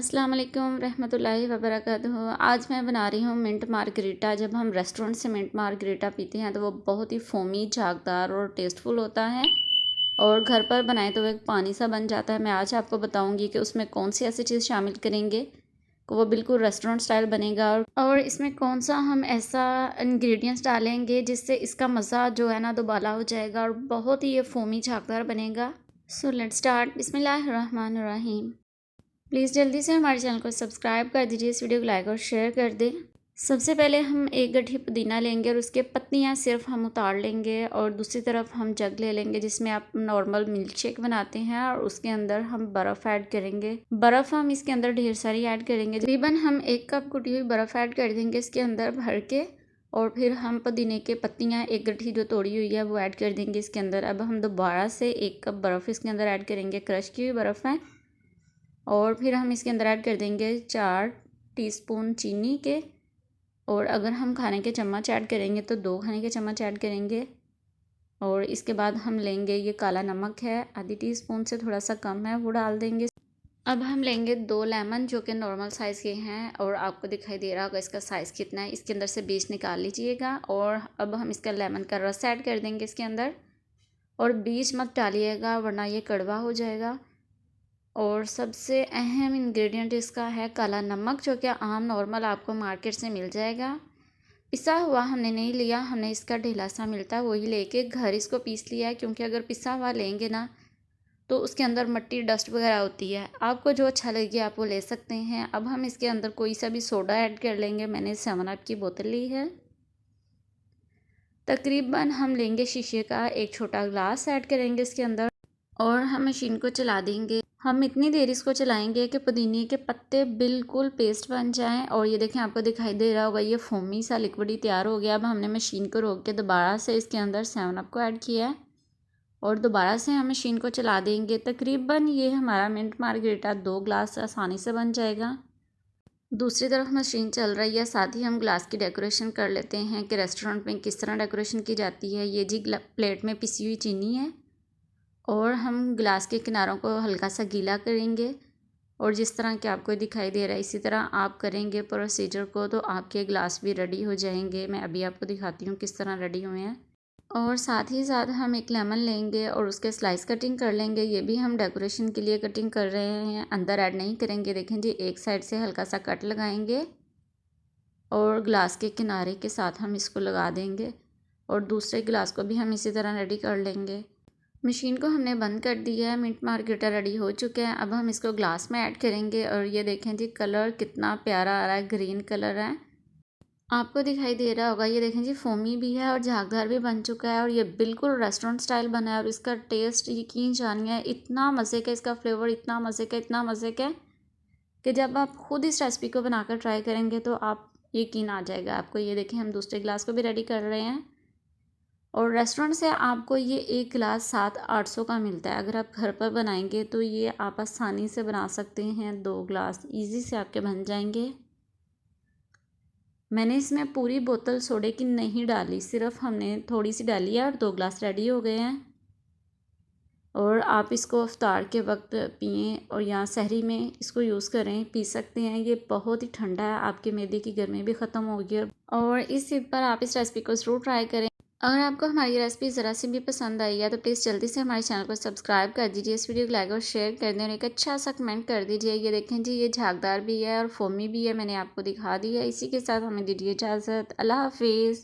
अस्सलाम वालेकुम रहमतुल्लाहि व बरकातुहू। आज मैं बना रही हूँ मिंट मार्गरीटा। जब हम रेस्टोरेंट से मिंट मार्गरीटा पीते हैं तो वो बहुत ही फोमी, झागदार और टेस्टफुल होता है, और घर पर बनाए तो वो एक पानी सा बन जाता है। मैं आज आपको बताऊंगी कि उसमें कौन सी ऐसी चीज़ शामिल करेंगे कि वो बिल्कुल रेस्टोरेंट स्टाइल बनेगा, और इसमें कौन सा हम ऐसा इंग्रेडिएंट्स डालेंगे जिससे इसका मज़ा जो है ना दोबाला हो जाएगा और बहुत ही ये फोमी झागदार बनेगा। So let's start. बिस्मिल्लाहिर्रहमानिर्रहीम। प्लीज़ जल्दी से हमारे चैनल को सब्सक्राइब कर दीजिए, इस वीडियो को लाइक और शेयर कर दें। सबसे पहले हम एक गड्ढी पुदीना लेंगे और उसके पत्तियां सिर्फ हम उतार लेंगे, और दूसरी तरफ हम जग ले लेंगे जिसमें आप नॉर्मल मिल्क शेक बनाते हैं, और उसके अंदर हम बर्फ़ ऐड करेंगे। बर्फ़ हम इसके अंदर ढेर सारी ऐड करेंगे, तकरीबन हम 1 कप कुटी हुई बर्फ़ ऐड कर देंगे इसके अंदर भर के। और फिर हम पुदीने के पत्तियाँ एक गड्ढी जो तोड़ी हुई है वो ऐड कर देंगे इसके अंदर। अब हम दोबारा से 1 कप बर्फ़ इसके अंदर ऐड करेंगे, क्रश की हुई बर्फ़ है। और फिर हम इसके अंदर ऐड कर देंगे 4 टीस्पून चीनी के, और अगर हम खाने के चम्मच ऐड करेंगे तो 2 खाने के चम्मच ऐड करेंगे। और इसके बाद हम लेंगे, ये काला नमक है, आधी टीस्पून से थोड़ा सा कम है, वो डाल देंगे। अब हम लेंगे 2 लेमन जो कि नॉर्मल साइज़ के हैं, और आपको दिखाई दे रहा होगा इसका साइज़ कितना है। इसके अंदर से बीज निकाल लीजिएगा, और अब हम इसका लेमन का रस ऐड कर देंगे इसके अंदर। और बीज मत डालिएगा वरना ये कड़वा हो जाएगा। और सबसे अहम इंग्रेडिएंट इसका है काला नमक, जो कि आम नॉर्मल आपको मार्केट से मिल जाएगा। पिसा हुआ हमने नहीं लिया, हमने इसका ढेला सा मिलता है वही लेके घर इसको पीस लिया है, क्योंकि अगर पिसा हुआ लेंगे ना तो उसके अंदर मिट्टी डस्ट वगैरह होती है। आपको जो अच्छा लगे आप वो ले सकते हैं। अब हम इसके अंदर कोई सा भी सोडा ऐड कर लेंगे। मैंने 7 अप की बोतल ली है। तकरीबन हम लेंगे शीशे का एक छोटा ग्लास ऐड करेंगे इसके अंदर, और हम मशीन को चला देंगे। हम इतनी देर इसको चलाएंगे कि पुदीने के पत्ते बिल्कुल पेस्ट बन जाएं। और ये देखें, आपको दिखाई दे रहा होगा ये फोमी सा लिक्विड ही तैयार हो गया। अब हमने मशीन को रोक के दोबारा से इसके अंदर 7 अप को ऐड किया है, और दोबारा से हम मशीन को चला देंगे। तकरीबन ये हमारा मिंट मार्गरीटा 2 ग्लास आसानी से बन जाएगा। दूसरी तरफ मशीन चल रही है, साथ ही हम ग्लास की डेकोरेशन कर लेते हैं कि रेस्टोरेंट में किस तरह डेकोरेशन की जाती है। ये जी प्लेट में पिसी हुई चीनी है, और हम ग्लास के किनारों को हल्का सा गीला करेंगे, और जिस तरह के आपको दिखाई दे रहा है इसी तरह आप करेंगे प्रोसीजर को, तो आपके ग्लास भी रेडी हो जाएंगे। मैं अभी आपको दिखाती हूँ किस तरह रेडी हुए हैं। और साथ ही साथ हम एक लेमन लेंगे और उसके स्लाइस कटिंग कर लेंगे। ये भी हम डेकोरेशन के लिए कटिंग कर रहे हैं, अंदर ऐड नहीं करेंगे। देखें जी, एक साइड से हल्का सा कट लगाएंगे और ग्लास के किनारे के साथ हम इसको लगा देंगे, और दूसरे ग्लास को भी हम इसी तरह रेडी कर लेंगे। मशीन को हमने बंद कर दिया है, मिंट मार्गरीटा रेडी हो चुका है। अब हम इसको ग्लास में ऐड करेंगे, और ये देखें जी कलर कितना प्यारा आ रहा है, ग्रीन कलर है, आपको दिखाई दे रहा होगा। ये देखें जी फोमी भी है और झागदार भी बन चुका है, और ये बिल्कुल रेस्टोरेंट स्टाइल बना है। और इसका टेस्ट यकीन जानिए इतना मज़े का, इसका फ्लेवर इतना मज़े का, इतना मज़े का कि जब आप खुद इस रेसिपी को बनाकर ट्राई करेंगे तो आप यकीन आ जाएगा आपको। ये देखें, हम दूसरे ग्लास को भी रेडी कर रहे हैं, और रेस्टोरेंट से आपको ये एक गिलास 700-800 का मिलता है। अगर आप घर पर बनाएंगे तो ये आप आसानी से बना सकते हैं, 2 ग्लास ईजी से आपके बन जाएंगे। मैंने इसमें पूरी बोतल सोडे की नहीं डाली, सिर्फ हमने थोड़ी सी डाली है, और 2 ग्लास रेडी हो गए हैं। और आप इसको इफ्तार के वक्त पिएँ, और या सहरी में इसको यूज़ करें, पी सकते हैं। ये बहुत ही ठंडा है, आपके मैदे की गर्मी भी ख़त्म होगी। और इस ईद पर आप इस रेसिपी को ज़रूर ट्राई करें। अगर आपको हमारी रेसिपी ज़रा सी भी पसंद आई है तो प्लीज़ जल्दी से हमारे चैनल को सब्सक्राइब कर दीजिए, इस वीडियो को लाइक और शेयर कर दें, और एक अच्छा सा कमेंट कर दीजिए। ये देखें जी, ये झागदार भी है और फोमी भी है, मैंने आपको दिखा दी है। इसी के साथ हमें दीजिए इजाज़त। अल्लाह हाफिज़।